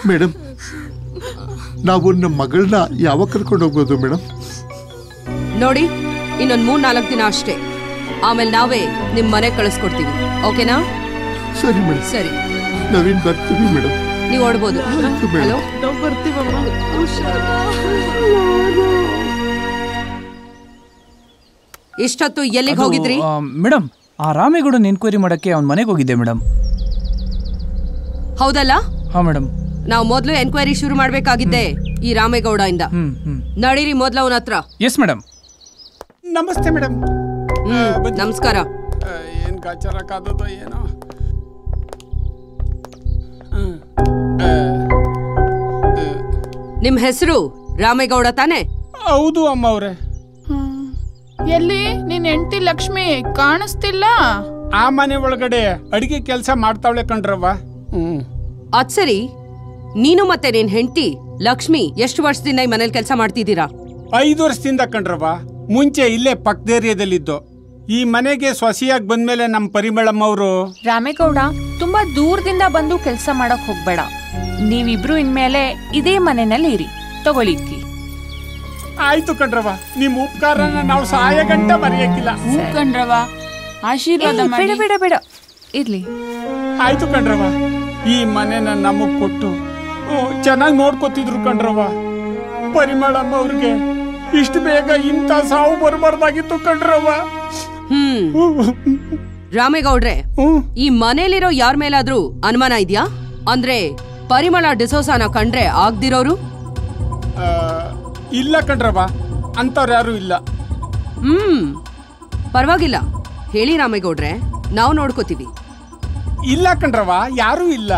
Madam, ನಾವು ನಮ್ಮ ಮಗಳನ್ನ ಯಾವಾಗ ಕರ್ಕೊಂಡು ಹೋಗ್ಬೋದು ಮೇಡಮ್? ನೋಡಿ, ಇನ್ನೊಂದು 3-4 ದಿನ ಅಷ್ಟೇ, ಆಮೇಲೆ ನಾವೇ ನಿಮ್ಮ ಮನೆ ಕಳಿಸ್ಕೊಡ್ತೀವಿ. ಓಕೆನಾ? ಸರಿ ಮೇಡಮ್. ಸರಿ, ನಾವಿನ್ ಬರ್ತೀವಿ ಮೇಡಮ್. ನೀವು ಓಡ್ಬೋದು. ಹಲೋ, ಇಷ್ಟೊತ್ತು ಎಲ್ಲಿಗೆ ಹೋಗಿದ್ರಿ? ಮೇಡಮ್, ಆ ರಾಮೇಗೌಡ ಎನ್ಕ್ವೈರಿ ಮಾಡಕ್ಕೆ ಅವ್ನ ಮನೆಗೆ ಹೋಗಿದ್ದೆ ಮೇಡಮ್. ಹೌದಲ್ಲ? ಹಾ ಮೇಡಮ್. ನಾವು ಮೊದಲು ಎನ್ಕ್ವೈರಿ ಶುರು ಮಾಡ್ಬೇಕಾಗಿದ್ದೆ ಈ ರಾಮೇಗೌಡ ಇಂದ. ನಡೀರಿ ಮೊದ್ಲು ಅವನ ಹತ್ರ. Yes madam. ನಮಸ್ತೆ ಮೇಡಮ್. ನಮಸ್ಕಾರ. ಏನ್ ಗಾಚಾರ ಕಾದದೋ ಏನೋ. ನಿಮ್ ಹೆಸರು ರಾಮೇಗೌಡ ತಾನೆ? ಹೌದು ಅಮ್ಮ ಅವ್ರೆ. ಎಲ್ಲಿ ನಿನ್ ಹೆಂಡತಿ ಲಕ್ಷ್ಮಿ ಕಾಣಿಸ್ತಿಲ್ಲ? ಆ ಮನೆ ಒಳಗಡೆ ಅಡಿಗೆ ಕೆಲಸ ಮಾಡ್ತಾವಳೆ ಕಣ್ರವ್ವ. ಅದ್ ಸರಿ, ನೀನು ಮತ್ತೆ ನಿನ್ ಹೆಂಡತಿ ಲಕ್ಷ್ಮಿ ಎಷ್ಟು ವರ್ಷದಿಂದ ಈ ಮನೇಲಿ ಕೆಲಸ ಮಾಡ್ತಿದ್ದೀರಾ? 5 ವರ್ಷದಿಂದ ಕಣ್ರವ್ವ. ಮುಂಚೆ ಇಲ್ಲೇ ಪಕ್ಕದೇರಿಯದಲ್ಲಿದ್ದು. ಈ ಮನೆಗೆ ಸೊಸೆಯಾಗಿ ಬಂದ್ಮೇಲೆ ನಮ್ಮ ಪರಿಮಳಮ್ಮ ಅವರು. ರಾಮೇಗೌಡ, ತುಂಬಾ ದೂರದಿಂದ ಬಂದು ಕೆಲಸ ಮಾಡಕ್ ಹೋಗ್ಬೇಡ. ನೀವಿಬ್ರು ಇನ್ಮೇಲೆ ಇದೇ ಮನೆಯಲ್ಲಿ ಇರಿ. ತಗೊಳ್ಳಿಕ್ಕಿ. ಆಯ್ತು ಕಣ್ರವ್ವ, ನಿಮ್ ಉಪಕಾರನ ನಾವು ಸಹಾಯ ಗಂಟ ಮರೆಯಕ್ಕಿಲ್ಲ. ಕಣ್ರವ್ವ, ಆಶೀರ್ವಾದ ಮಾಡಿ. ಬೇಡ ಬೇಡ ಬೇಡ, ಇರ್ಲಿ. ಆಯ್ತು ಕಣ್ರವ್ವ, ಈ ಮನೆನ ನಮಗ್ ಕೊಟ್ಟು ಚೆನ್ನಾಗಿ ನೋಡ್ಕೊತಿದ್ರು ಕಣ್ರವ್ವ. ಪರಿಮಳಮ್ಮ ಅವ್ರಿಗೆ ಇಷ್ಟು ಬೇಗ ಇಂಥ ಸಾವು ಬರಬಾರ್ದಾಗಿತ್ತು ಕಣ್ರವ್ವ. ರಾಮೇಗೌಡ್ರೆ, ಈ ಮನೇಲಿರೋ ಯಾರ ಮೇಲಾದ್ರೂ ಅನುಮಾನ ಇದೆಯಾ? ಅಂದ್ರೆ ಪರಿಮಳ ಡಿಸೋಸಾನ ಕಂಡ್ರೆ ಆಗ್ದಿರೋರು? ಇಲ್ಲ ಕಣ್ರವ್ವ, ಅಂತವ್ರು ಯಾರು ಇಲ್ಲ. ಪರವಾಗಿಲ್ಲ, ಹೇಳಿ ರಾಮೇಗೌಡ್ರೆ, ನಾವು ನೋಡ್ಕೋತೀವಿ. ಇಲ್ಲ ಕಣ್ರವ್ವ, ಯಾರೂ ಇಲ್ಲ.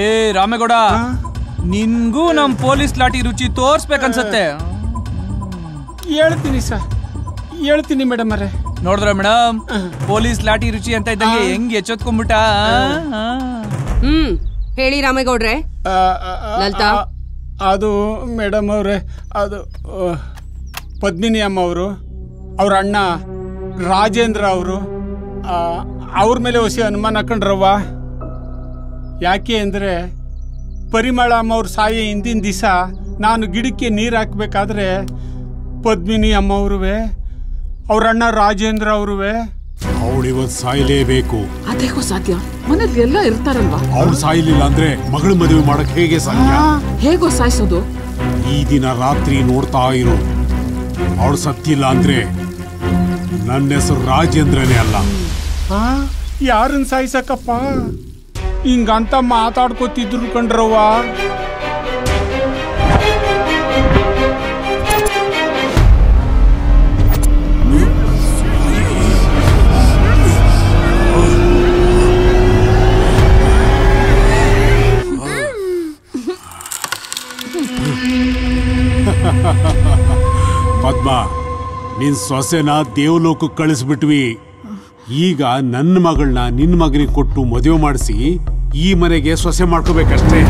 ಏ ರಾಮೇಗೌಡ, ನಿನ್ಗೂ ನಮ್ ಪೊಲೀಸ್ ಲಾಠಿ ರುಚಿ ತೋರ್ಸ್ಬೇಕನ್ಸತ್ತೆ. ಹೇಳ್ತೀನಿ ಸರ್, ಹೇಳ್ತೀನಿ ಮೇಡಮ್ ಅವರೇ. ನೋಡಿದ್ರ ಮೇಡಮ್, ಪೊಲೀಸ್ ಲಾಠಿ ರುಚಿ ಅಂತ ಇದ್ದಂಗೆ ಹೆಂಗ್ ಎಚ್ಚೊತ್ಕೊಂಡ್ಬಿಟ್ಟ. ಹೇಳಿ ರಾಮೇಗೌಡ್ರೆ. ಲಲಿತಾ, ಅದು ಮೇಡಮ್ ಅವ್ರೆ, ಅದು ಪದ್ಮಿನಿ ಅಮ್ಮ ಅವರು, ಅವ್ರ ಅಣ್ಣ ರಾಜೇಂದ್ರ ಅವರು, ಅವ್ರ ಮೇಲೆ ಹೊಸ ಅನುಮಾನ ಕಂಡ್ರವ್ವ. ಯಾಕೆ ಅಂದರೆ ಪರಿಮಳ ಅಮ್ಮ ಅವ್ರ ಸಾಯೋ ಹಿಂದಿನ ದಿವಸ ನಾನು ಗಿಡಕ್ಕೆ ನೀರು ಹಾಕಬೇಕಾದ್ರೆ ಪದ್ಮಿನಿ ಅಮ್ಮ ಅವ್ರುವೆ, ಅವ್ರ ಅಣ್ಣ ರಾಜೇಂದ್ರ ಅವ್ರುವೆ. ಅವಳು ಇವತ್ತು ಸಾಯಲೇಬೇಕು. ಅದೇಗೋ ಸಾಧ್ಯ? ಮನೇಲಿ ಎಲ್ಲ ಇರ್ತಾರಲ್ವಾ? ಅವಳು ಸಾಯಲಿಲ್ಲ ಅಂದ್ರೆ ಮಗಳ ಮದುವೆ ಮಾಡಕ್ ಹೇಗೆ ಸಾಧ್ಯ? ಹೇಗೋ ಸಾಯಿಸೋದು? ಈ ದಿನ ರಾತ್ರಿ ನೋಡ್ತಾ ಇರು. ಅವಳು ಸತ್ತಿಲ್ಲ ಅಂದ್ರೆ ನನ್ನ ಹೆಸರು ರಾಜೇಂದ್ರನೇ ಅಲ್ಲ. ಯಾರನ್ನ ಸಾಯಿಸಕ್ಕಪ್ಪ? ಹಿಂಗಂತ ಮಾತಾಡ್ಕೋತಿದ್ರು ಕಂಡ್ರವ್ವ. ಪದ್ಮ, ನಿನ್ ಸೊಸೆನ ದೇವಲೋಕಕ್ಕೆ ಕಳಿಸ್ಬಿಟ್ವಿ. ಈಗ ನನ್ನ ಮಗಳನ್ನ ನಿನ್ನ ಮಗನಿಗೆ ಕೊಟ್ಟು ಮದುವೆ ಮಾಡಿಸಿ ಈ ಮನೆಗೆ ಸೊಸೆ ಮಾಡ್ಕೋಬೇಕಷ್ಟೇ.